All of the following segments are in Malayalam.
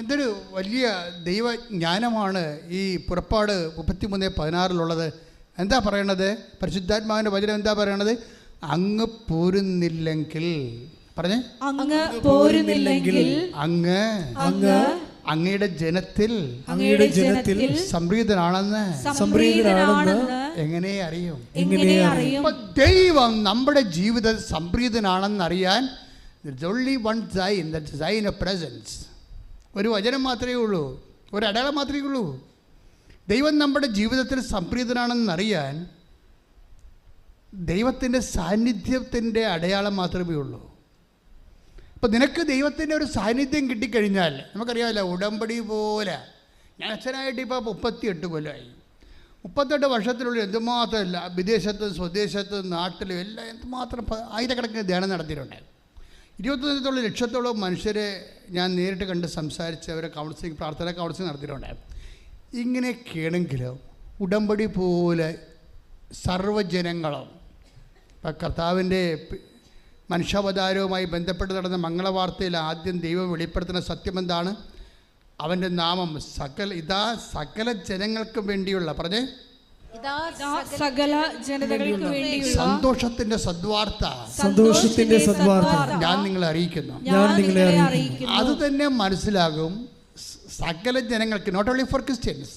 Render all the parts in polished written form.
എന്തൊരു വലിയ ദൈവജ്ഞാനമാണ് ഈ പുറപ്പാട് 33:16 എന്താ പറയണത്? പരിശുദ്ധാത്മാവിൻ്റെ വചനം എന്താ പറയണത്? അങ്ങ് പോരുന്നില്ലെങ്കിൽ, പറഞ്ഞേ, അങ്ങ് പോരുന്നില്ലെങ്കിൽ അങ്ങ് അങ്ങയുടെ ജനത്തിൽ സംപ്രീതനാണെന്ന് എങ്ങനെ അറിയും? ദൈവം നമ്മുടെ ജീവിതത്തിൽ സംപ്രീതനാണെന്നറിയാൻ only one sign, that sign of presence. ഒരു വചനം മാത്രമേ ഉള്ളൂ, ഒരു അടയാളം മാത്രമേ ഉള്ളൂ. ദൈവം നമ്മുടെ ജീവിതത്തിൽ സംപ്രീതനാണെന്നറിയാൻ ദൈവത്തിൻ്റെ സാന്നിധ്യത്തിൻ്റെ അടയാളം മാത്രമേ ഉള്ളൂ. അപ്പോൾ നിനക്ക് ദൈവത്തിൻ്റെ ഒരു സാന്നിധ്യം കിട്ടിക്കഴിഞ്ഞാൽ, നമുക്കറിയാമല്ലോ, ഉടമ്പടി പോലെ. ഞാൻ അച്ഛനായിട്ട് ഇപ്പോൾ 38 കൊല്ലമായി. 38 വർഷത്തിനുള്ളിൽ എന്തുമാത്രമല്ല, വിദേശത്തും സ്വദേശത്തും നാട്ടിലും എല്ലാം എന്തുമാത്രം ആയിരക്കണക്കിന് ധ്യാനം നടത്തിയിട്ടുണ്ട്. 21 ലക്ഷത്തോളം മനുഷ്യരെ ഞാൻ നേരിട്ട് കണ്ട് സംസാരിച്ച് അവരെ കൗൺസിലിംഗ്, പ്രാർത്ഥന കൗൺസിലിംഗ് നടത്തിയിട്ടുണ്ട്. ഇങ്ങനെയൊക്കെയാണെങ്കിലും ഉടമ്പടി പോലെ സർവ്വജനങ്ങളും, ഇപ്പം കർത്താവിൻ്റെ മനുഷ്യാവതാരവുമായി ബന്ധപ്പെട്ട് നടന്ന മംഗളവാർത്തയിൽ ആദ്യം ദൈവം വെളിപ്പെടുത്തുന്ന സത്യം എന്താണ്? അവൻ്റെ നാമം സകല ജനങ്ങൾക്കും വേണ്ടിയുള്ള, പറഞ്ഞേ, സകല ജനതകൾക്ക് വേണ്ടിയുള്ള സന്തോഷത്തിന്റെ സദ്വാർത്ത ഞാൻ നിങ്ങളെ അറിയിക്കുന്നു. അത് തന്നെ മനസ്സിലാകും സകല ജനങ്ങൾക്ക്, നോട്ട് ഓൺലി ഫോർ ക്രിസ്ത്യൻസ്,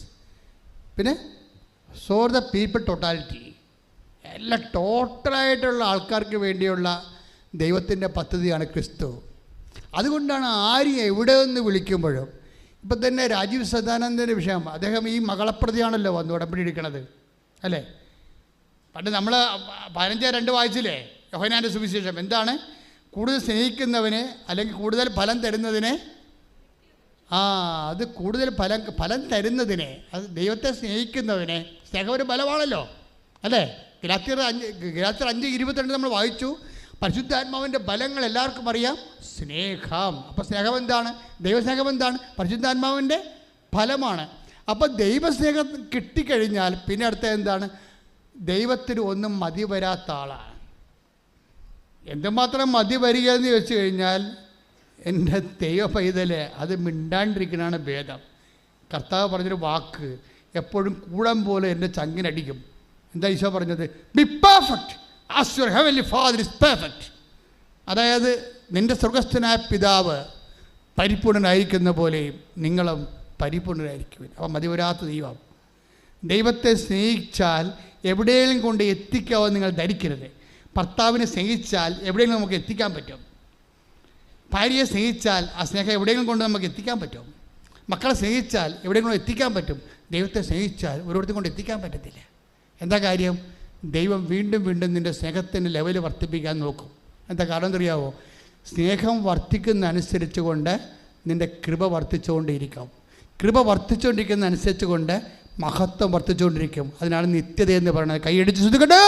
പിന്നെ ഫോർ ദ പീപ്പിൾ ടോട്ടാലിറ്റി, എല്ലാ ടോട്ടലായിട്ടുള്ള ആൾക്കാർക്ക് വേണ്ടിയുള്ള ദൈവത്തിൻ്റെ പദ്ധതിയാണ് ക്രിസ്തു. അതുകൊണ്ടാണ് ആരും എവിടെ നിന്ന് വിളിക്കുമ്പോഴും, ഇപ്പം തന്നെ രാജീവ് സദാനന്ദൻ്റെ വിഷയം, അദ്ദേഹം ഈ മകളപ്രതിയാണല്ലോ വന്ന് ഉടമ്പടി എടുക്കണത്, അല്ലേ? പണ്ട് നമ്മൾ 15:2 വായിച്ചില്ലേ യോഹന്നാൻ്റെ സുവിശേഷം? എന്താണ്? കൂടുതൽ സ്നേഹിക്കുന്നവനെ, അല്ലെങ്കിൽ കൂടുതൽ ഫലം തരുന്നതിനെ, അത് കൂടുതൽ ഫലം തരുന്നതിനെ, അത് ദൈവത്തെ സ്നേഹിക്കുന്നവനെ. സ്നേഹം ഒരു ബലമാണല്ലോ, അല്ലേ? ഗലാത്യർ 5:22 നമ്മൾ വായിച്ചു. പരിശുദ്ധാത്മാവിൻ്റെ ബലങ്ങൾ എല്ലാവർക്കും അറിയാം. സ്നേഹം. അപ്പോൾ സ്നേഹം എന്താണ്? ദൈവസ്നേഹം എന്താണ്? പരിശുദ്ധാത്മാവിൻ്റെ ഫലമാണ്. അപ്പോൾ ദൈവസ്നേഹം കിട്ടിക്കഴിഞ്ഞാൽ പിന്നെ അടുത്ത എന്താണ്? ദൈവത്തിന് ഒന്നും മതി വരാത്ത ആളാണ്. എന്തുമാത്രം മതി വരിക എന്ന് വെച്ച് കഴിഞ്ഞാൽ, എൻ്റെ ദൈവ പൈതലെ, അത് മിണ്ടാണ്ടിരിക്കുന്നതാണ് ഭേദം. കർത്താവ് പറഞ്ഞൊരു വാക്ക് എപ്പോഴും കൂടം പോലെ എൻ്റെ ചങ്കിനടിക്കും. എന്താ ഈശോ പറഞ്ഞത്? B perfect as your heavenly father is perfect. അതായത് നിൻ്റെ സ്വർഗസ്ഥനായ പിതാവ് പരിപൂർണനായിരിക്കുന്ന പോലെയും നിങ്ങളും പരിപൂർണരായിരിക്കും. അപ്പം മതിവരാത്ത ദൈവം. ദൈവത്തെ സ്നേഹിച്ചാൽ എവിടെയെങ്കിലും കൊണ്ട് എത്തിക്കാവോ നിങ്ങൾ ധരിക്കരുത്. ഭർത്താവിനെ സ്നേഹിച്ചാൽ എവിടെയെങ്കിലും നമുക്ക് എത്തിക്കാൻ പറ്റും. ഭാര്യയെ സ്നേഹിച്ചാൽ ആ സ്നേഹം എവിടെയെങ്കിലും കൊണ്ട് നമുക്ക് എത്തിക്കാൻ പറ്റും. മക്കളെ സ്നേഹിച്ചാൽ എവിടെയെങ്കിലും എത്തിക്കാൻ പറ്റും. ദൈവത്തെ സ്നേഹിച്ചാൽ ഒരിടത്തും കൊണ്ട് എത്തിക്കാൻ പറ്റത്തില്ല. എന്താ കാര്യം? ദൈവം വീണ്ടും വീണ്ടും നിൻ്റെ സ്നേഹത്തിൻ്റെ ലെവൽ വർദ്ധിപ്പിക്കാൻ നോക്കും. എന്താ കാരണം എന്നറിയാവോ? സ്നേഹം വർദ്ധിക്കുന്ന അനുസരിച്ച് കൊണ്ട് നിൻ്റെ കൃപ വർദ്ധിച്ചുകൊണ്ടിരിക്കും. കൃപ വർദ്ധിച്ചുകൊണ്ടിരിക്കുന്ന അനുസരിച്ച് കൊണ്ട് മഹത്വം വർദ്ധിച്ചുകൊണ്ടിരിക്കും. അതിനാണ് നിത്യത എന്ന് പറയുന്നത്. കൈയടിച്ച് ശ്രദ്ധിക്കട്ടെ.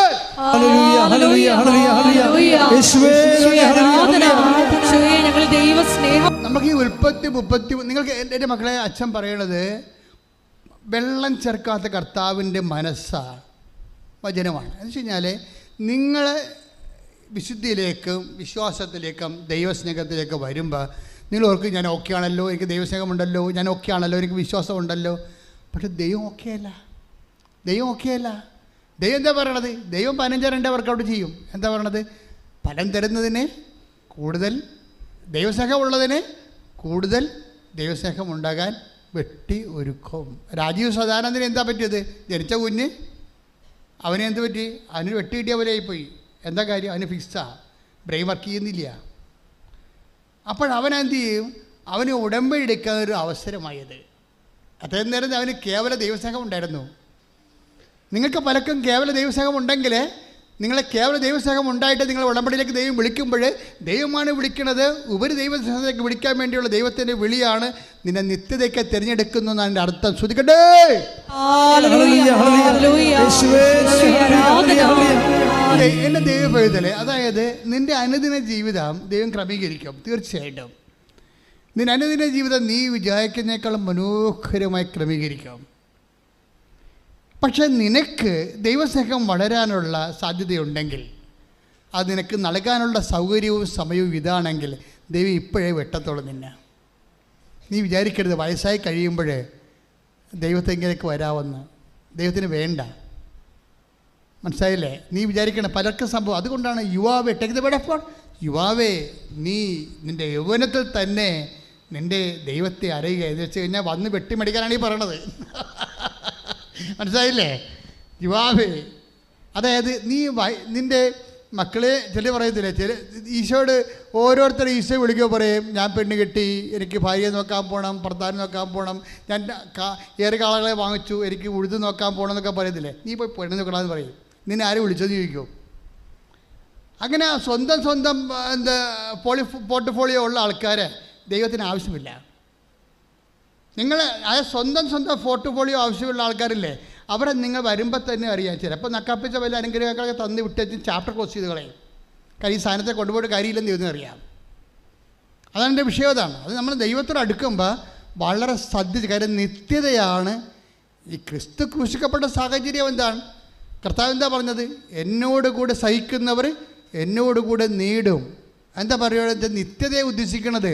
നമുക്ക് ഈ ഉൽപ്പത്തി നിങ്ങൾക്ക് എൻ്റെ മക്കളെ അച്ഛൻ പറയണത് വെള്ളം ചേർക്കാത്ത കർത്താവിൻ്റെ മനസ്സാണ്, വചനമാണ്. എന്ന് വെച്ച് കഴിഞ്ഞാൽ നിങ്ങൾ വിശുദ്ധിയിലേക്കും വിശ്വാസത്തിലേക്കും ദൈവസ്നേഹത്തിലേക്കും വരുമ്പോൾ നിങ്ങൾ ഓർക്കും, ഞാൻ ഓക്കെ ആണല്ലോ, എനിക്ക് ദൈവസ്നേഹമുണ്ടല്ലോ, ഞാൻ ഓക്കെ ആണല്ലോ, എനിക്ക് വിശ്വാസമുണ്ടല്ലോ. പക്ഷെ ദൈവം ഓക്കെ അല്ല. ദൈവം എന്താ പറയണത്? ദൈവം 15 വർക്കൗട്ട് ചെയ്യും. എന്താ പറയണത്? ഫലം തരുന്നതിന് കൂടുതൽ ദൈവസ്നേഹം ഉള്ളതിന് കൂടുതൽ ദൈവസ്നേഹം ഉണ്ടാകാൻ വെട്ടി ഒരുക്കും. രാജീവ് സദാനന്ദന് എന്താ പറ്റിയത്? ജനിച്ച കുഞ്ഞ്, അവനെ എന്ത് പറ്റി? അവന് വെട്ടി കിട്ടിയ പോലെയായിപ്പോയി. എന്താ കാര്യം? അവന് ഫിക്സാ, ബ്രെയിൻ വർക്ക് ചെയ്യുന്നില്ല. അപ്പോൾ അവൻ എന്ത് ചെയ്യും? അവന് ഉടമ്പടി എടുക്കാൻ ഒരു അവസരമായത്. അത്രയും നേരം അവന് കേവല ദൈവസ്നേഹം ഉണ്ടായിരുന്നു. നിങ്ങൾക്ക് പലർക്കും കേവല ദൈവസ്നേഹം ഉണ്ടെങ്കിൽ, നിങ്ങളെ കേവല ദൈവസ്നേഹം ഉണ്ടായിട്ട് നിങ്ങൾ ഉടമ്പടിയിലേക്ക് ദൈവം വിളിക്കുമ്പോൾ ദൈവമാണ് വിളിക്കുന്നത്. ഉപരി ദൈവസ്നേഹത്തിലേക്ക് വിളിക്കാൻ വേണ്ടിയുള്ള ദൈവത്തിൻ്റെ വിളിയാണ് നിന്നെ നിത്യതയ്ക്ക് തിരഞ്ഞെടുക്കുന്നു എന്നാണ് എൻ്റെ അർത്ഥം. ശ്രദ്ധിക്കട്ടെ. എൻ്റെ ദൈവപൈതലെ, അതായത് നിൻ്റെ അനുദിന ജീവിതം ദൈവം ക്രമീകരിക്കും. തീർച്ചയായിട്ടും നിൻ്റെ അനുദിന ജീവിതം നീ വിചാരിക്കുന്നതിനേക്കാളും മനോഹരമായി ക്രമീകരിക്കും. പക്ഷെ നിനക്ക് ദൈവസ്നേഹം വളരാനുള്ള സാധ്യതയുണ്ടെങ്കിൽ, അത് നിനക്ക് നൽകാനുള്ള സൗകര്യവും സമയവും ഇതാണെങ്കിൽ, ദൈവം ഇപ്പോഴേ വെട്ടത്തോളം നിന്നെ. നീ വിചാരിക്കരുത് വയസ്സായി കഴിയുമ്പോൾ ദൈവത്തെങ്കിലേക്ക് വരാമെന്ന്. ദൈവത്തിന് വേണ്ട, മനസ്സിലായില്ലേ? നീ വിചാരിക്കണം പലർക്കും സംഭവം. അതുകൊണ്ടാണ് യുവാവേ, take the word of God, യുവാവേ നീ നിൻ്റെ യൗവനത്തിൽ തന്നെ നിൻ്റെ ദൈവത്തെ അറിയുക എന്ന് വെച്ച് കഴിഞ്ഞാൽ വന്ന് വെട്ടിമടിക്കാനാണ് ഈ പറയണത്. മനസ്സിലായില്ലേ? യുവാവേ, അതായത് നീ നിൻ്റെ മക്കളെ ചില പറയത്തില്ലേ, ചില ഈശോയോട് ഓരോരുത്തരും ഈശോ വിളിക്കുമ്പോൾ പറയും, ഞാൻ പെണ്ണ് കെട്ടി, എനിക്ക് ഭാര്യയെ നോക്കാൻ പോകണം, ഭർത്താവിനെ നോക്കാൻ പോകണം, ഞാൻ ഏറെ കാളകളെ വാങ്ങിച്ചു, എനിക്ക് ഉഴുത് നോക്കാൻ പോകണം എന്നൊക്കെ പറയത്തില്ലേ. നീ പോയി പെണ്ണ് നോക്കണമെന്ന് പറയും. നിന്നെ ആരും വിളിച്ചെന്ന് ചോദിക്കും. അങ്ങനെ സ്വന്തം എന്താ പോർട്ട്ഫോളിയോ ഉള്ള ആൾക്കാരെ ദൈവത്തിന് ആവശ്യമില്ല. നിങ്ങൾ ആ സ്വന്തം പോർട്ട്ഫോളിയോ ആവശ്യമുള്ള ആൾക്കാരില്ലേ, അവരെ നിങ്ങൾ വരുമ്പോൾ തന്നെ അറിയാം. ചിലപ്പോൾ നക്കാപ്പിച്ച വല്ല അനുഗ്രഹങ്ങളൊക്കെ തന്ന് വിട്ടേച്ച് ചാപ്റ്റർ ക്ലോസ് ചെയ്ത് കളയും. കാര്യം ഈ സാധനത്തെ കൊണ്ടുപോയിട്ട് കാര്യമില്ലെന്ന് ദൈവത്തിന് അറിയാം. അതാണ് എൻ്റെ വിഷയം. അതാണ് അത് നമ്മൾ ദൈവത്തോട് അടുക്കുമ്പോൾ വളരെ ശ്രദ്ധിച്ച്. കാര്യം നിത്യതയാണ്. ഈ ക്രിസ്തു ക്രൂശിക്കപ്പെട്ട സാഹചര്യം എന്താണ്? കർത്താവ് എന്താ പറഞ്ഞത്? എന്നോട് കൂടെ സഹിക്കുന്നവർ എന്നോട് കൂടെ നേടും. എന്താ പറയുക? നിത്യതയെ ഉദ്ദേശിക്കുന്നത്.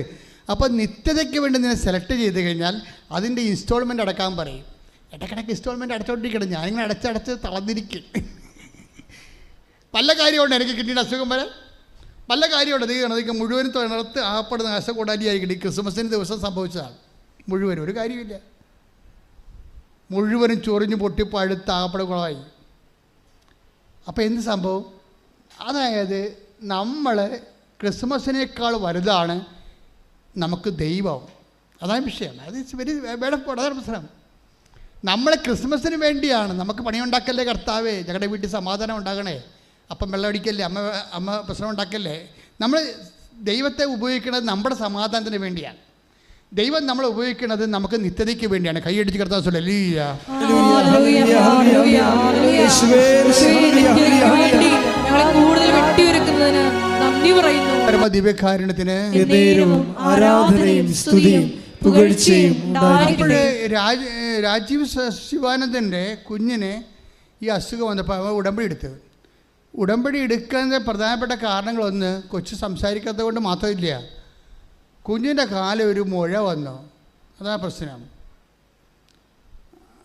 അപ്പോൾ നിത്യതയ്ക്ക് വേണ്ടി നിന്നെ സെലക്ട് ചെയ്ത് കഴിഞ്ഞാൽ അതിൻ്റെ ഇൻസ്റ്റാൾമെൻറ്റ് അടക്കാൻ പറയും. ഇടയ്ക്കിടയ്ക്ക് ഇൻസ്റ്റാൾമെൻറ്റ് അടച്ചോണ്ടിരിക്കണം. ഞാനിങ്ങനെ അടച്ചടച്ച് തളർന്നിരിക്കും. പല കാര്യമുണ്ട്. എനിക്ക് കിട്ടിയ അസുഖം വരെ പല കാര്യമുണ്ട്. നീക്ക് മുഴുവനും തൊഴിലത്ത് ആപ്പെടുന്ന അസുഖം ഈ ക്രിസ്മസിന് ദിവസം സംഭവിച്ചതാണ്. മുഴുവനും ഒരു കാര്യമില്ല. മുഴുവനും ചൊറിഞ്ഞ് പൊട്ടിപ്പഴുത്ത് ആകപ്പെടുകളായി. അപ്പോൾ എന്ത് സംഭവം? അതായത് നമ്മൾ ക്രിസ്മസിനേക്കാൾ വലുതാണ് നമുക്ക് ദൈവം. അതാണ് വിഷയം. അത് വെരി അതാണ് പ്രശ്നം. നമ്മൾ ക്രിസ്മസിന് വേണ്ടിയാണ്. നമുക്ക് പണിയുണ്ടാക്കല്ലേ കർത്താവേ, ഞങ്ങളുടെ വീട്ടിൽ സമാധാനം ഉണ്ടാകണേ, അപ്പം വെള്ളം അടിക്കല്ലേ, അമ്മ പ്രശ്നം ഉണ്ടാക്കല്ലേ. നമ്മൾ ദൈവത്തെ ഉപയോഗിക്കുന്നത് നമ്മുടെ സമാധാനത്തിന് വേണ്ടിയാണ്. ദൈവം നമ്മൾ ഉപയോഗിക്കുന്നത് നമുക്ക് നിത്യതയ്ക്ക് വേണ്ടിയാണ്. കൈയടിച്ച് കർത്താവ് ദിവ്യകാരുണ്യത്തിന് ആരാധനയും സ്തുതിയും പുകഴ്ചയും. രാജീവ് ശിവാനന്ദൻ്റെ കുഞ്ഞിന് ഈ അസുഖം വന്നപ്പോൾ അവൻ ഉടമ്പടി എടുത്ത്. ഉടമ്പടി എടുക്കുന്നതിൻ്റെ പ്രധാനപ്പെട്ട കാരണങ്ങളൊന്ന്, കൊച്ചു സംസാരിക്കാത്തത് കൊണ്ട് മാത്രമില്ല, കുഞ്ഞിൻ്റെ കാലം ഒരു മുഴ വന്നു. അതാണ് പ്രശ്നം.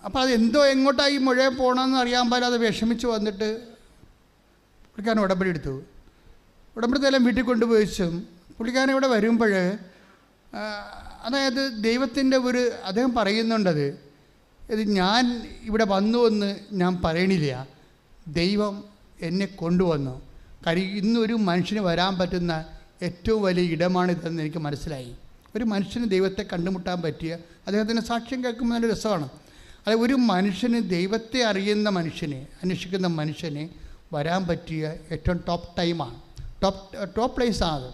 അപ്പോൾ അതെന്തോ എങ്ങോട്ടായി മുഴ പോകണമെന്ന് അറിയാൻ പാടില്ലാതെ വിഷമിച്ച് വന്നിട്ട് പുള്ളിക്കാരൻ ഉടമ്പടി എടുത്തു. ഉടമ്പടി എല്ലാം വീട്ടിൽ കൊണ്ടുപോയിച്ചും പുള്ളിക്കാരൻ ഇവിടെ വരുമ്പോൾ അതായത് ദൈവത്തിൻ്റെ ഒരു അദ്ദേഹം പറയുന്നുണ്ടത്, ഇത് ഞാൻ ഇവിടെ വന്നു എന്ന് ഞാൻ പറയണില്ല, ദൈവം എന്നെ കൊണ്ടുവന്നു. കാര്യം ഇന്നൊരു മനുഷ്യന് വരാൻ പറ്റുന്ന ഏറ്റവും വലിയ ഇടമാണിതെന്ന് എനിക്ക് മനസ്സിലായി. ഒരു മനുഷ്യന് ദൈവത്തെ കണ്ടുമുട്ടാൻ പറ്റിയ അദ്ദേഹത്തിൻ്റെ സാക്ഷ്യം കേൾക്കുമ്പോൾ നല്ല രസമാണ്. അതായത് ഒരു മനുഷ്യന് ദൈവത്തെ അറിയുന്ന മനുഷ്യന്, അന്വേഷിക്കുന്ന മനുഷ്യന് വരാൻ പറ്റിയ ഏറ്റവും ടോപ്പ് ടൈമാണ്, ടോപ്പ് പ്ലേസാണ് അത്.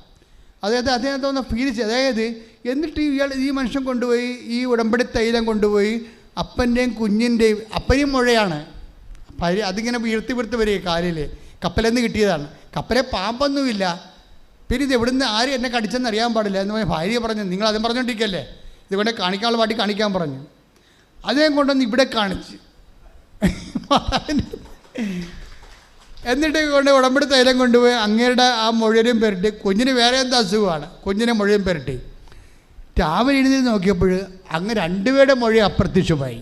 അതായത് അദ്ദേഹത്തെ ഒന്ന് ഫീൽ ചെയ്ത്, അതായത് എന്നിട്ട് ഈ മനുഷ്യൻ കൊണ്ടുപോയി ഈ ഉടമ്പടി തൈലം കൊണ്ടുപോയി അപ്പൻ്റെയും കുഞ്ഞിൻ്റെയും, അപ്പനെയും മുഴയാണ്, അതിങ്ങനെ വീർത്തി വരിക കാലിൽ, കപ്പലെന്ന് കിട്ടിയതാണ്. കപ്പലെ പാമ്പൊന്നുമില്ല. പിന്നെ ഇത് എവിടുന്ന് ആരും എന്നെ കടിച്ചെന്ന് അറിയാൻ പാടില്ല എന്ന് പറഞ്ഞ ഭാര്യ പറഞ്ഞു. നിങ്ങൾ അതും പറഞ്ഞുകൊണ്ടിരിക്കല്ലേ, ഇതുകൊണ്ട് കാണിക്കാനുള്ള പാട്ടി കാണിക്കാൻ പറഞ്ഞു. അദ്ദേഹം കൊണ്ടുവന്ന് ഇവിടെ കാണിച്ച് എന്നിട്ട് കൊണ്ട് ഉടമ്പടി തൈലം കൊണ്ടുപോയി അങ്ങേരുടെ ആ മുഴുവനും പെരട്ടി. കുഞ്ഞിന് വേറെ എന്താ അസുഖമാണ്, കുഞ്ഞിനെ മുഴുവൻ പെരട്ടി. രാവിലെ എഴുന്നേറ്റ് നോക്കിയപ്പോൾ അങ്ങ് രണ്ടുപേരുടെ മൊഴി അപ്രത്യക്ഷമായി.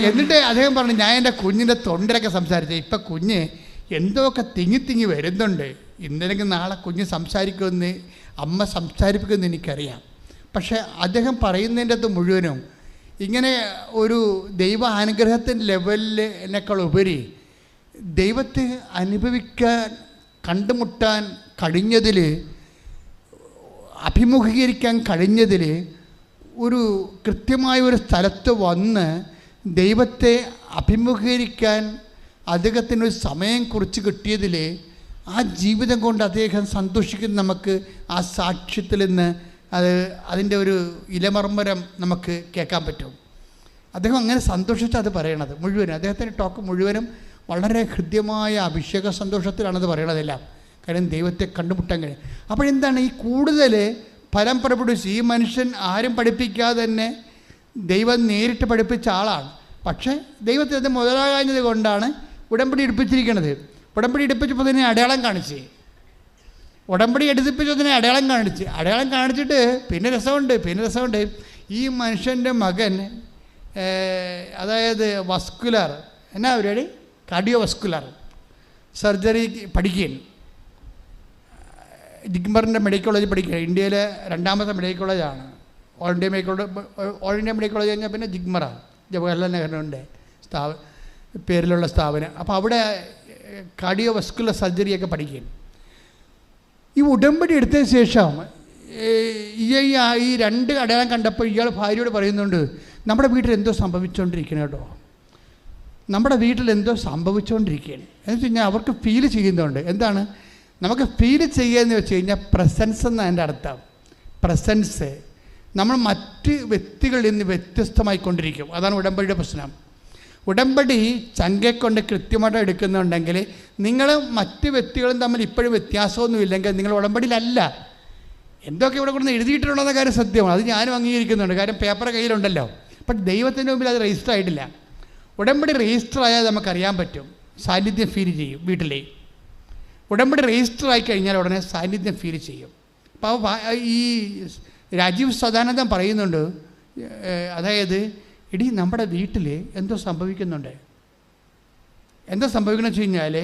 എന്നിട്ട് അദ്ദേഹം പറഞ്ഞു, ഞാൻ എൻ്റെ കുഞ്ഞിൻ്റെ തൊണ്ടരൊക്കെ സംസാരിച്ചത്, ഇപ്പം കുഞ്ഞ് എന്തൊക്കെ തിങ്ങി വരുന്നുണ്ട്, ഇന്നലെങ്കിൽ നാളെ കുഞ്ഞ് സംസാരിക്കുമെന്ന്, അമ്മ സംസാരിപ്പിക്കുമെന്ന് എനിക്കറിയാം. പക്ഷേ അദ്ദേഹം പറയുന്നതിൻ്റെ അകത്ത് മുഴുവനും ഇങ്ങനെ ഒരു ദൈവ അനുഗ്രഹത്തിൻ്റെ ലെവലിനേക്കാൾ ഉപരി ദൈവത്തെ അനുഭവിക്കാൻ, കണ്ടുമുട്ടാൻ കഴിഞ്ഞതിൽ, അഭിമുഖീകരിക്കാൻ കഴിഞ്ഞതിൽ, ഒരു കൃത്യമായ ഒരു സ്ഥലത്ത് വന്ന് ദൈവത്തെ അഭിമുഖീകരിക്കാൻ അദ്ദേഹത്തിനൊരു സമയം കുറിച്ച് കിട്ടിയതിൽ ആ ജീവിതം കൊണ്ട് അദ്ദേഹം സന്തോഷിക്കുന്ന നമുക്ക് ആ സാക്ഷ്യത്തിൽ നിന്ന് അതിൻ്റെ ഒരു ഇലമർമ്മരം നമുക്ക് കേൾക്കാൻ പറ്റും. അദ്ദേഹം അങ്ങനെ സന്തോഷിച്ച് അത് പറയണത് മുഴുവനും, അദ്ദേഹത്തിൻ്റെ ടോക്ക് മുഴുവനും വളരെ ഹൃദ്യമായ അഭിഷേക സന്തോഷത്തിലാണത് പറയണതെല്ലാം. കാര്യം ദൈവത്തെ കണ്ടുമുട്ടാൻ കഴിയും. അപ്പോഴെന്താണ് ഈ കൂടുതൽ ഫലം പ്രകടിപ്പിച്ച്, ഈ മനുഷ്യൻ ആരും പഠിപ്പിക്കാതെ തന്നെ ദൈവം നേരിട്ട് പഠിപ്പിച്ച ആളാണ്. പക്ഷേ ദൈവത്തെ അത് മുതലാകാഞ്ഞത് കൊണ്ടാണ് ഉടമ്പടി എടുപ്പിച്ചിരിക്കുന്നത്. ഉടമ്പടി എടുപ്പിച്ചപ്പോൾ തന്നെ അടയാളം കാണിച്ച്, ഉടമ്പടി എടുത്തിപ്പിച്ചതിനെ അടയാളം കാണിച്ചിട്ട് പിന്നെ രസമുണ്ട്. ഈ മനുഷ്യൻ്റെ മകൻ അതായത് വസ്കുലർ എന്നാ പരിപാടി, കാർഡിയോ വസ്കുലർ സർജറി പഠിക്കുകയാണ്. ജിഗ്മറിൻ്റെ മെഡിക്കൽ കോളേജ് പഠിക്കുക. ഇന്ത്യയിലെ 2ാമത്തെ മെഡിക്കൽ കോളേജാണ്. ഓൾ ഇന്ത്യ മെഡിക്കൽ കോളേജ് കഴിഞ്ഞാൽ പിന്നെ ജിഗ്മറാണ്, ജവഹർലാൽ നെഹ്റുവിൻ്റെ പേരിലുള്ള സ്ഥാപനം. അപ്പോൾ അവിടെ കാർഡിയോ വസ്കുലർ സർജറിയൊക്കെ പഠിക്കുകയാണ്. ഈ ഉടമ്പടി എടുത്തതിന് ശേഷം ഈ 2 അടയാളം കണ്ടപ്പോൾ ഇയാൾ ഭാര്യയോട് പറയുന്നുണ്ട്, നമ്മുടെ വീട്ടിൽ എന്തോ സംഭവിച്ചുകൊണ്ടിരിക്കണം കേട്ടോ, നമ്മുടെ വീട്ടിൽ എന്തോ സംഭവിച്ചുകൊണ്ടിരിക്കുകയാണ് എന്ന് വെച്ച് കഴിഞ്ഞാൽ അവർക്ക് ഫീൽ ചെയ്യുന്നുണ്ട്. എന്താണ് നമുക്ക് ഫീൽ ചെയ്യുകയെന്ന് വെച്ച് കഴിഞ്ഞാൽ പ്രസൻസ് എന്നാണ് എൻ്റെ അർത്ഥം. പ്രസൻസ് നമ്മൾ മറ്റ് വ്യക്തികളിൽ നിന്ന് വ്യത്യസ്തമായിക്കൊണ്ടിരിക്കും. അതാണ് ഉടമ്പടിയുടെ പ്രശ്നം. ഉടമ്പടി ചങ്കെക്കൊണ്ട് കൃത്യമായിട്ട് എടുക്കുന്നുണ്ടെങ്കിൽ നിങ്ങൾ മറ്റ് വ്യക്തികളും തമ്മിൽ ഇപ്പോഴും വ്യത്യാസമൊന്നുമില്ലെങ്കിൽ നിങ്ങൾ ഉടമ്പടിയിലല്ല. എന്തൊക്കെ ഇവിടെ കൊണ്ട് എഴുതിയിട്ടുള്ള കാര്യം സത്യമാണ്, അത് ഞാനും അംഗീകരിക്കുന്നുണ്ട്. കാര്യം പേപ്പർ കയ്യിലുണ്ടല്ലോ. പക്ഷെ ദൈവത്തിൻ്റെ മുമ്പിൽ അത് രജിസ്റ്റർ ആയിട്ടില്ല. ഉടമ്പടി രജിസ്റ്റർ ആയാൽ നമുക്കറിയാൻ പറ്റും, സാന്നിധ്യം ഫീൽ ചെയ്യും. വീട്ടിലെ ഉടമ്പടി രജിസ്റ്റർ ആയി കഴിഞ്ഞാൽ ഉടനെ സാന്നിധ്യം ഫീൽ ചെയ്യും. അപ്പോൾ ഈ രാജീവ് സദാനന്ദൻ പറയുന്നുണ്ട്, അതായത് ഇടീ നമ്മുടെ വീട്ടിൽ എന്തോ സംഭവിക്കുന്നുണ്ട്. എന്താ സംഭവിക്കണമെന്ന് വെച്ച് കഴിഞ്ഞാൽ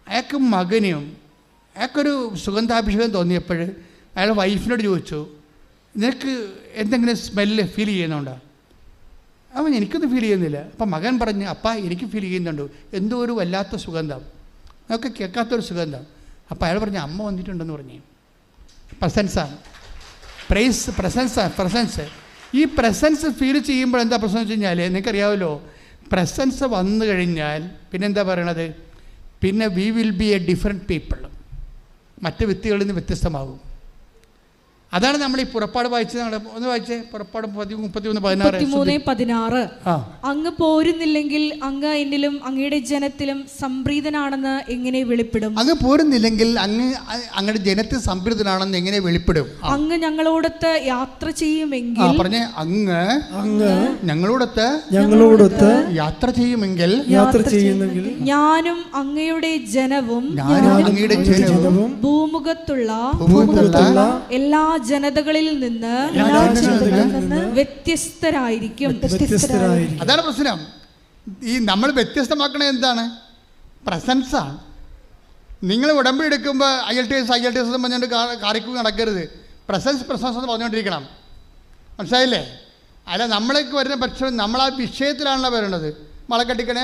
അയാൾക്ക് മകനും അയാൾക്കൊരു സുഗന്ധാഭിഷേകം തോന്നിയപ്പോൾ അയാൾ വൈഫിനോട് ചോദിച്ചു, നിനക്ക് എന്തെങ്കിലും സ്മെല്ല് ഫീൽ ചെയ്യുന്നുണ്ടോ? അവൻ എനിക്കൊന്നും ഫീൽ ചെയ്യുന്നില്ല. അപ്പം മകൻ പറഞ്ഞ്, അപ്പാ എനിക്ക് ഫീൽ ചെയ്യുന്നുണ്ട്, എന്തോ ഒരു വല്ലാത്ത സുഗന്ധം, നമുക്ക് കേൾക്കാത്തൊരു സുഗന്ധം. അപ്പോൾ അയാൾ പറഞ്ഞു, അമ്മ വന്നിട്ടുണ്ടെന്ന് പറഞ്ഞു. പ്രസൻസാണ്, പ്രസൻസ്. ഈ പ്രസൻസ് ഫീൽ ചെയ്യുമ്പോൾ എന്താ പ്രശ്നം വെച്ച് കഴിഞ്ഞാൽ നിങ്ങൾക്കറിയാമല്ലോ, പ്രസൻസ് വന്നു കഴിഞ്ഞാൽ പിന്നെന്താ പറയണത്, പിന്നെ we will be a different people, മറ്റ് വ്യക്തികളിൽ നിന്ന് വ്യത്യസ്തമാകും. അതാണ് നമ്മൾ ഈ പുറപ്പാട് വായിച്ചത്. ഒന്ന് വായിച്ചേ, പുറപ്പാട് 33:16. അങ്ങ് പോരുന്നില്ലെങ്കിൽ അങ്ങ് എന്നിലും അങ്ങയുടെ ജനത്തിലും സംപ്രീതനാണെന്ന് എങ്ങനെ വെളിപ്പെടും? അങ്ങ് പോരുന്നില്ലെങ്കിൽ അങ്ങയുടെ ജനത്തിൽ സംപ്രീതനാണെന്ന് എങ്ങനെ വെളിപ്പെടും? അങ്ങ് ഞങ്ങളോടൊത്ത് യാത്ര ചെയ്യുമെങ്കിൽ, പറഞ്ഞേ, അങ്ങ് ഞങ്ങളോടൊത്ത് യാത്ര ചെയ്യുമെങ്കിൽ ഞാനും അങ്ങയുടെ ജനവും ഭൂമുഖത്തുള്ള എല്ലാ ജനതകളിൽ നിന്ന് വ്യത്യസ്തരായിരിക്കും. അതാണ് പ്രശ്നം. ഈ നമ്മൾ വ്യത്യസ്തമാക്കണത് എന്താണ്? പ്രസൻസാണ്. നിങ്ങൾ ഉടമ്പടി എടുക്കുമ്പോൾ IELTS എന്ന് പറഞ്ഞുകൊണ്ട് കാറിക്കു നടക്കരുത്. പ്രസൻസ് എന്ന് പറഞ്ഞുകൊണ്ടിരിക്കണം. മനസ്സിലായില്ലേ? അല്ല, നമ്മളേക്ക് വരുന്ന പ്രശ്നം നമ്മൾ ആ വിഷയത്തിലാണല്ലോ വരുന്നത്. മള കെട്ടിക്കണേ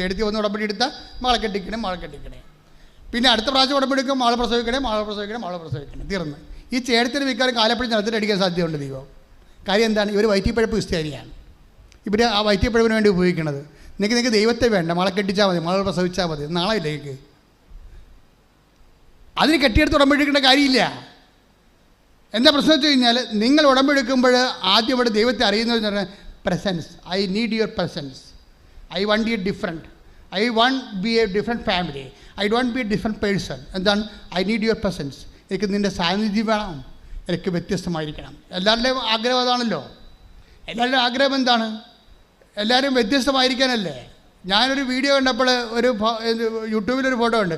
എടുത്തി വന്ന് ഉടമ്പടി എടുത്താൽ മള കെട്ടിക്കണേ. പിന്നെ അടുത്ത പ്രാവശ്യം ഉടമ്പെടുക്കും, മാള പ്രസവിക്കണേ, തീർന്ന്. ഈ ചേടത്തിന് മിക്കവാറും കാലപ്പഴി നടത്തിട്ടടിക്കാൻ സാധ്യതയുണ്ട് ദൈവം. കാര്യം എന്താണ്? ഇവർ വയറ്റിപ്പഴപ്പ് ക്രിസ്ത്യാനിയാണ്. ഇവർ ആ വയറ്റിപ്പഴപ്പിന് വേണ്ടി ഉപയോഗിക്കുന്നത്. നിങ്ങൾക്ക് ദൈവത്തെ വേണ്ട, മള കെട്ടിച്ചാൽ മതി, മള പ്രസവിച്ചാൽ മതി, നാളെ ഇല്ലേക്ക് അതിന് കെട്ടിയെടുത്ത് ഉടമ്പെടുക്കേണ്ട കാര്യമില്ല. എന്താ പ്രശ്നം വെച്ച് കഴിഞ്ഞാൽ, നിങ്ങൾ ഉടമ്പെടുക്കുമ്പോൾ ആദ്യം ഇവിടെ ദൈവത്തെ അറിയുന്നത് പറഞ്ഞാൽ presence. I need your presence. I want you different. I want be a different family. I don't be a different person. എന്താണ്? I need your presence. എനിക്ക് നിൻ്റെ സാന്നിധ്യം വേണം, എനിക്ക് വ്യത്യസ്തമായിരിക്കണം. എല്ലാവരുടെയും ആഗ്രഹം അതാണല്ലോ. എല്ലാവരുടെയും ആഗ്രഹം എന്താണ്? എല്ലാവരും വ്യത്യസ്തമായിരിക്കാനല്ലേ. ഞാനൊരു വീഡിയോ കണ്ടപ്പോൾ യൂട്യൂബിലൊരു ഫോട്ടോ ഉണ്ട്.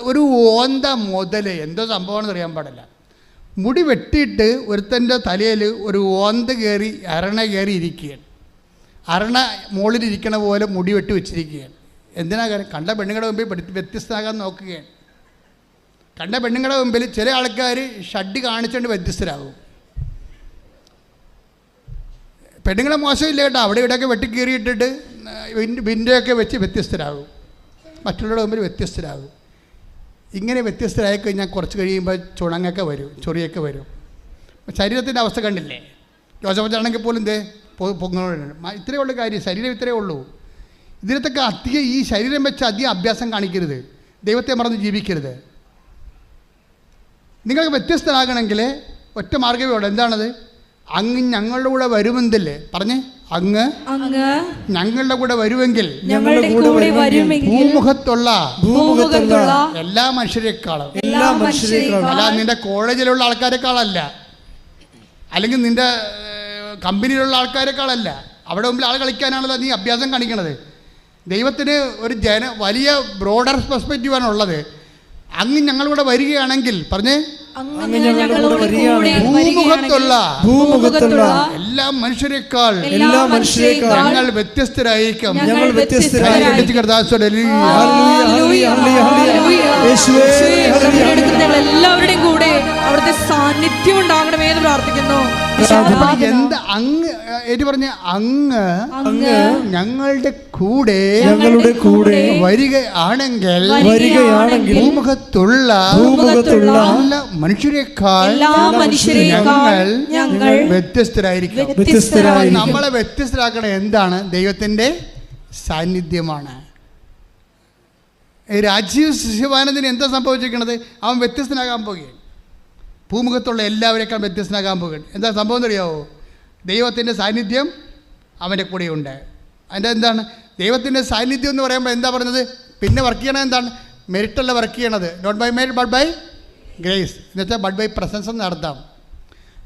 ഒരു ഓന്ത മുതൽ എന്തോ സംഭവമാണെന്ന് അറിയാൻ പാടില്ല. മുടി വെട്ടിയിട്ട് ഒരുത്തൻ്റെ തലയിൽ ഒരു ഓന്ത കയറി അരണ കയറി ഇരിക്കുകയാണ്. അരണ മുകളിലിരിക്കണ പോലെ മുടി വെട്ടി വെച്ചിരിക്കുകയാണ്. എന്തിനാ കാര്യം? കണ്ട പെണ്ണുങ്ങളുടെ മുമ്പിൽ വ്യത്യസ്തമാകാൻ നോക്കുകയാണ്. കണ്ട പെണ്ണുങ്ങളുടെ മുമ്പിൽ ചില ആൾക്കാർ ഷഡ്ഡി കാണിച്ചുകൊണ്ട് വ്യത്യസ്തരാകും. പെണ്ണുങ്ങളെ മോശമില്ല കേട്ടോ, അവിടെ ഇവിടെയൊക്കെ വെട്ടിക്കീറിയിട്ടിട്ട് വിൻഡോയൊക്കെ വെച്ച് വ്യത്യസ്തരാകും, മറ്റുള്ളവരുടെ മുമ്പിൽ വ്യത്യസ്തരാകും. ഇങ്ങനെ വ്യത്യസ്തരായി കഴിഞ്ഞാൽ കുറച്ച് കഴിയുമ്പോൾ ചുണങ്ങൊക്കെ വരും, ചൊറിയൊക്കെ വരും. ശരീരത്തിൻ്റെ അവസ്ഥ കണ്ടില്ലേ? ജോസഫാണെങ്കിൽ പോലും പൊങ്ങുന്നുണ്ട്. ഇത്രയേ ഉള്ളൂ കാര്യം, ശരീരം ഇത്രയേ ഉള്ളൂ. ഇതിനകത്തൊക്കെ അധികം ഈ ശരീരം വെച്ച് അധികം അഭ്യാസം കാണിക്കരുത്, ദൈവത്തെ മറന്ന് ജീവിക്കരുത്. നിങ്ങൾക്ക് വ്യത്യസ്തരാകണമെങ്കിൽ ഒറ്റ മാർഗ്ഗമേ ഉള്ളൂ. എന്താണത്? അങ്ങ് ഞങ്ങളുടെ കൂടെ വരുമെന്നല്ലേ പറഞ്ഞേ. അങ്ങ് ഞങ്ങളുടെ കൂടെ വരുമെങ്കിൽ ഭൂമുഖത്തുള്ള എല്ലാ മനുഷ്യരെക്കാളും, അല്ല നിന്റെ കോളേജിലുള്ള ആൾക്കാരെക്കാളല്ല, അല്ലെങ്കിൽ നിന്റെ കമ്പനിയിലുള്ള ആൾക്കാരെക്കാളല്ല. അവിടെ മുമ്പിൽ ആൾ കളിക്കാനാണല്ലോ നീ അഭ്യാസം കാണിക്കണത്. ദൈവത്തിന് ഒരു വലിയ ബ്രോഡർ പെർസ്പെക്റ്റീവാണ് ഉള്ളത്. അങ്ങ് ഞങ്ങളിവിടെ വരികയാണെങ്കിൽ പറഞ്ഞേ, അങ്ങ് ഞങ്ങളോട് കൂടെ ഭൂമുഖത്തുള്ള എല്ലാ മനുഷ്യരെക്കാൾ ഞങ്ങൾ വ്യത്യസ്തരായിരിക്കും. എല്ലാവരുടെയും കൂടെ അവിടുത്തെ സാന്നിധ്യം ഉണ്ടാകണമേ എന്ന് പ്രാർത്ഥിക്കുന്നു. എന്താ അങ്ങ് പറഞ്ഞ അങ്ങ് ഞങ്ങളുടെ കൂടെ വരികയാണെങ്കിൽ ഭൂമുഖത്തുള്ള എല്ലാ മനുഷ്യരെക്കാൾ ഞങ്ങൾ വ്യത്യസ്തരായിരിക്കും. നമ്മളെ വ്യത്യസ്തരാക്കണ എന്താണ്? ദൈവത്തിൻ്റെ സാന്നിധ്യമാണ്. രാജീവ് ശിവാനന്ദന് എന്താ സംഭവിച്ചിരിക്കുന്നത്? അവൻ വ്യത്യസ്തനാകാൻ പോകുകയാണ്. ഭൂമുഖത്തുള്ള എല്ലാവരെക്കാൾ വ്യത്യസ്തനാകാൻ പോകുകയാണ്. എന്താ സംഭവം എന്നറിയാവോ? ദൈവത്തിൻ്റെ സാന്നിധ്യം അവൻ്റെ കൂടെയുണ്ട്. അതിൻ്റെ എന്താണ്? ദൈവത്തിൻ്റെ സാന്നിധ്യം എന്ന് പറയുമ്പോൾ എന്താ പറയുന്നത്? പിന്നെ വർക്ക് ചെയ്യണത് എന്താണ്? മെറിറ്റല്ല വർക്ക് ചെയ്യണത്. Not by merit but by grace എന്ന് വെച്ചാൽ ബട്ട് ബൈ പ്രസൻസ് എന്ന് നടത്താം.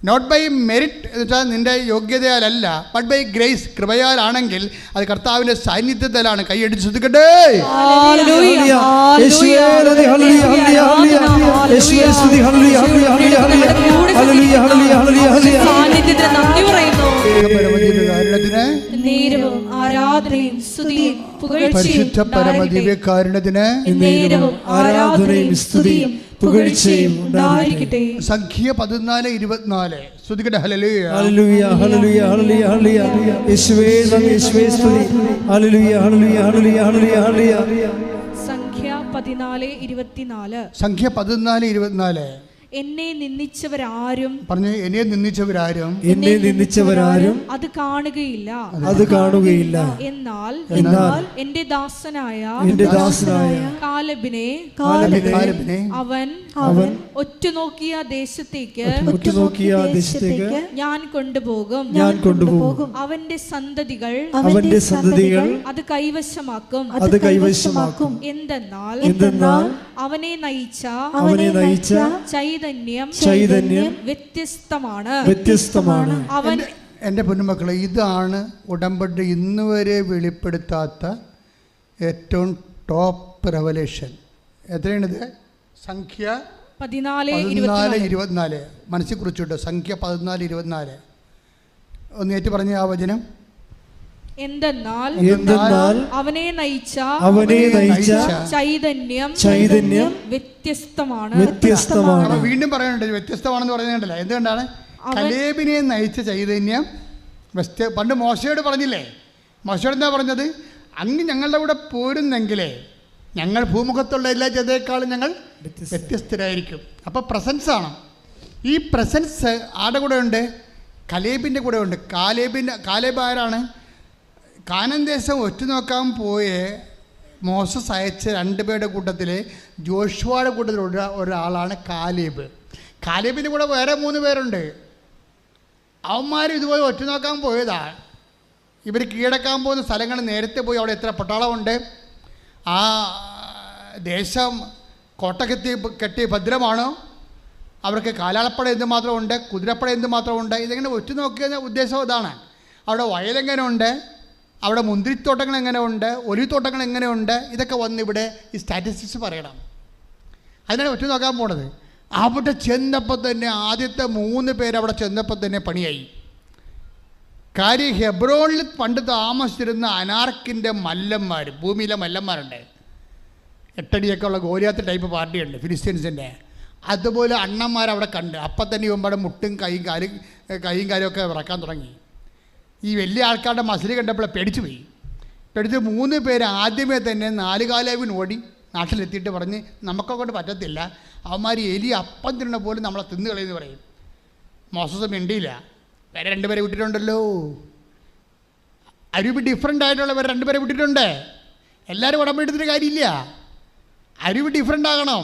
നോട്ട് ബൈ മെറിറ്റ് എന്ന് വെച്ചാൽ നിൻ്റെ യോഗ്യതയാലല്ല, ബട്ട് ബൈ ഗ്രേസ് കൃപയാലാണെങ്കിൽ അത് കർത്താവിൻ്റെ സാന്നിധ്യത്തിലാണ്. കൈയടിച്ച് ശ്രദ്ധിക്കട്ടെ. പരിശുദ്ധ പരമദിവ്യകാരുണ്യത്തിന് സംഖ്യ 14:24 ശ്രദ്ധിക്കട്ടെ. Hallelujah hallelujah hallelujah hallelujah hallelujah യേശുവേ നന്ദി, യേശുവേ സ്തുതി. Hallelujah hallelujah hallelujah hallelujah hallelujah. സംഖ്യ 14:24 സംഖ്യ 14:24 എന്നെ നിന്ദിച്ചവരാരും പറഞ്ഞു. എന്നെ നിന്ദിച്ചവരാരും അത് കാണുകയില്ല, എന്നാൽ എന്റെ ദാസനായ കാലേബിനെ അവൻ ഒറ്റുനോക്കിയ ദേശത്തേക്ക് ഞാൻ കൊണ്ടുപോകും. അവന്റെ സന്തതികൾ അത് കൈവശമാക്കും. എന്തെന്നാൽ അവനെ നയിച്ച ചൈതന്യം വ്യത്യസ്തമാണ്. അവൻ എൻ്റെ പൊന്നുമക്കളെ, ഇതാണ് ഉടമ്പടി ഇന്ന് വരെ വെളിപ്പെടുത്താത്ത ഏറ്റവും ടോപ്പ് റെവലേഷൻ. എത്രയാണിത്? സംഖ്യ 14:24 മനസ്സിൽ കുറിച്ചുണ്ട്. സംഖ്യ 14:24 ഒന്ന് ഏറ്റു പറഞ്ഞ ആ വചനം. എന്തെന്നാൽ അവനെ നയിച്ച ചൈതന്യം വ്യത്യസ്തമാണ്. വീണ്ടും പറയാനുണ്ട് വ്യത്യസ്തമാണെന്ന് പറയുന്നുണ്ടല്ലോ. എന്തുകൊണ്ടാണ്? കലേബിനെ നയിച്ച ചൈതന്യം പണ്ട് മോശയോട് പറഞ്ഞില്ലേ? മോശയോട് എന്താ പറഞ്ഞത്? അങ്ങ് ഞങ്ങളുടെ കൂടെ പോരുന്നെങ്കിലേ ഞങ്ങൾ ഭൂമുഖത്തുള്ള എല്ലാ ജനതയെക്കാളും ഞങ്ങൾ വ്യത്യസ്തരായിരിക്കും. അപ്പോൾ പ്രസൻസാണ്. ഈ പ്രസൻസ് ആരുടെ കൂടെ ഉണ്ട്? കലേബിൻ്റെ കൂടെ ഉണ്ട്. കാലേബ് ആരാണ്? കാനാൻ ദേശം ഒറ്റുനോക്കാൻ പോയ മോസസ് അയച്ച 2 പേരുടെ കൂട്ടത്തിൽ ജോഷുവയുടെ കൂട്ടത്തിലുള്ള ഒരാളാണ് കാലേബ്. കാലേബിൻ്റെ കൂടെ വേറെ 3 പേരുണ്ട്. അവന്മാർ ഇതുപോലെ ഒറ്റുനോക്കാൻ പോയതാണ്. ഇവർ കീഴടക്കാൻ പോകുന്ന സ്ഥലങ്ങൾ നേരത്തെ പോയി അവിടെ എത്ര പട്ടാളമുണ്ട്, ആ ദേശം കോട്ട കെട്ടി ഭദ്രമാണോ, അവർക്ക് കാലാളപ്പട എന്തുമാത്രമുണ്ട്, കുതിരപ്പട എന്തുമാത്രമുണ്ട്, ഇതെങ്ങനെ ഒറ്റുനോക്കിയ ഉദ്ദേശം ഇതാണ്. അവിടെ വയലെങ്ങനെ ഉണ്ട്, അവിടെ മുന്തിരിത്തോട്ടങ്ങൾ എങ്ങനെ ഉണ്ട്, ഒലിത്തോട്ടങ്ങൾ എങ്ങനെയുണ്ട്, ഇതൊക്കെ വന്ന് ഇവിടെ ഈ സ്റ്റാറ്റിസ്റ്റിക്സ് പറയണം. അതിനാണ് ഒറ്റ നോക്കാൻ പോണത്. അവിടെ ചെന്നപ്പോൾ തന്നെ ആദ്യത്തെ 3 പേര് അവിടെ ചെന്നപ്പോൾ തന്നെ പണിയായി. കാര്യം ഹെബ്രോണിൽ പണ്ട് താമസിച്ചിരുന്ന അനാർക്കിൻ്റെ മല്ലന്മാർ, ഭൂമിയിലെ മല്ലന്മാരുണ്ട്. 8 അടിയൊക്കെ ഉള്ള ഗോലിയാത്ത് ടൈപ്പ് പാർട്ടിയുണ്ട് ഫിലിസ്തീൻസിൻ്റെ. അതുപോലെ അണ്ണന്മാരവിടെ കണ്ട്. അപ്പം തന്നെ ഇവന്മാരുടെ മുട്ടും കൈയും കാര്യമൊക്കെ വിറക്കാൻ തുടങ്ങി. ഈ വലിയ ആൾക്കാരുടെ മസിൽ കണ്ടപ്പോൾ പേടിച്ചു പോയി. പേടിച്ച് 3 പേര് ആദ്യമേ തന്നെ 4 കാലേബിന് ഓടി നാട്ടിലെത്തിയിട്ട് പറഞ്ഞ് നമുക്കൊക്കെ പറ്റത്തില്ല, അവന്മാർ എലി അപ്പം തിന്നണ പോലും നമ്മളെ തിന്നു കളയെന്ന് പറയും. മോസസ് മിണ്ടിയില്ല. വേറെ 2 പേരെ വിട്ടിട്ടുണ്ടല്ലോ. അരുവി ഡിഫറെൻ്റ് ആയിട്ടുള്ള വേറെ 2 പേരെ വിട്ടിട്ടുണ്ട്. എല്ലാവരും ഉടമ്പടി എടുത്തിട്ട് കാര്യമില്ല. അരുവി ഡിഫറെൻ്റ് ആകണം.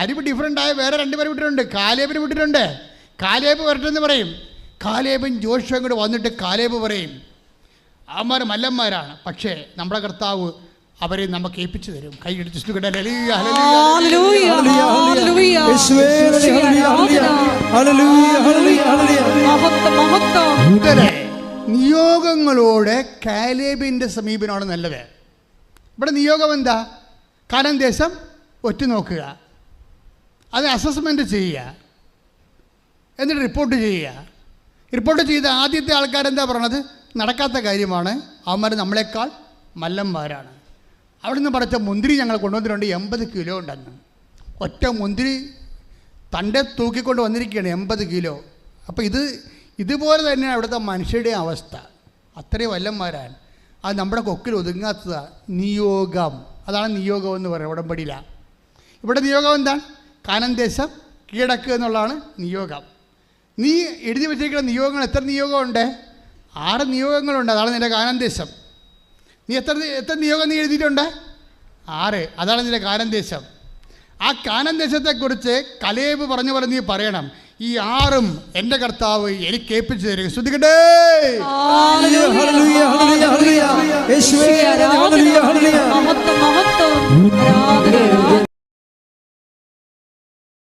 അരുവി ഡിഫറെൻ്റ് ആയ വേറെ 2 പേരെ വിട്ടിട്ടുണ്ട്. കാലേബിന് വിട്ടിട്ടുണ്ട്. കാലേബ് വരട്ടെന്ന് പറയും. കാലേബും ജോഷുവും കൂടെ വന്നിട്ട് കാലേബ് പറയും അവന്മാർ മല്ലന്മാരാണ്, പക്ഷേ നമ്മുടെ കർത്താവ് അവരെ നമുക്ക് ഏൽപ്പിച്ചു തരും. കൈയടിച്ച് നിയോഗങ്ങളോട് കാലേബിൻ്റെ സമീപനമാണ് നല്ലത്. ഇവിടെ നിയോഗം എന്താ? കാനാൻ ദേശം ഒറ്റുനോക്കുക. അത് അസസ്മെൻറ്റ് ചെയ്യുക, എന്നിട്ട് റിപ്പോർട്ട് ചെയ്യുക. റിപ്പോർട്ട് ചെയ്ത ആദ്യത്തെ ആൾക്കാരെന്താ പറയണത്? നടക്കാത്ത കാര്യമാണ്, അവന്മാർ നമ്മളെക്കാൾ മല്ലന്മാരാണ്. അവിടെ നിന്ന് പറച്ച മുന്തിരി ഞങ്ങൾ കൊണ്ടുവന്നിട്ടുണ്ട്, 80 കിലോ ഉണ്ടെന്ന്. ഒറ്റ മുന്തിരി തൻ്റെ തൂക്കിക്കൊണ്ട് വന്നിരിക്കുകയാണ് 80 കിലോ. അപ്പോൾ ഇതുപോലെ തന്നെയാണ് അവിടുത്തെ മനുഷ്യരുടെ അവസ്ഥ. അത്രയും വല്ലന്മാരാണ്. അത് നമ്മുടെ കൊക്കിൽ ഒതുങ്ങാത്തതാണ്. നിയോഗം, അതാണ് നിയോഗം എന്ന് പറയുന്നത് ഉടമ്പടിയിലാണ്. ഇവിടെ നിയോഗം എന്താണ്? കാനാൻ ദേശം കീഴടക്കുക എന്നുള്ളതാണ് നിയോഗം. നീ എഴുതി വെച്ചിരിക്കുന്ന നിയോഗങ്ങൾ എത്ര നിയോഗമുണ്ട്? 6 നിയോഗങ്ങളുണ്ട്. അതാണ് നിൻ്റെ കാനാൻ ദേശം. നീ എത്ര നിയോഗം നീ എഴുതിയിട്ടുണ്ട്? 6. അതാണ് നിൻ്റെ കാനാൻ ദേശം. ആ കാനാൻ ദേശത്തെക്കുറിച്ച് കലേബ് പറഞ്ഞ പോലെ നീ പറയണം, ഈ 6ഉം എൻ്റെ കർത്താവ് എനിക്ക് ഏൽപ്പിച്ചു തരും. ശ്രദ്ധിക്കട്ടെ. മഹത്വം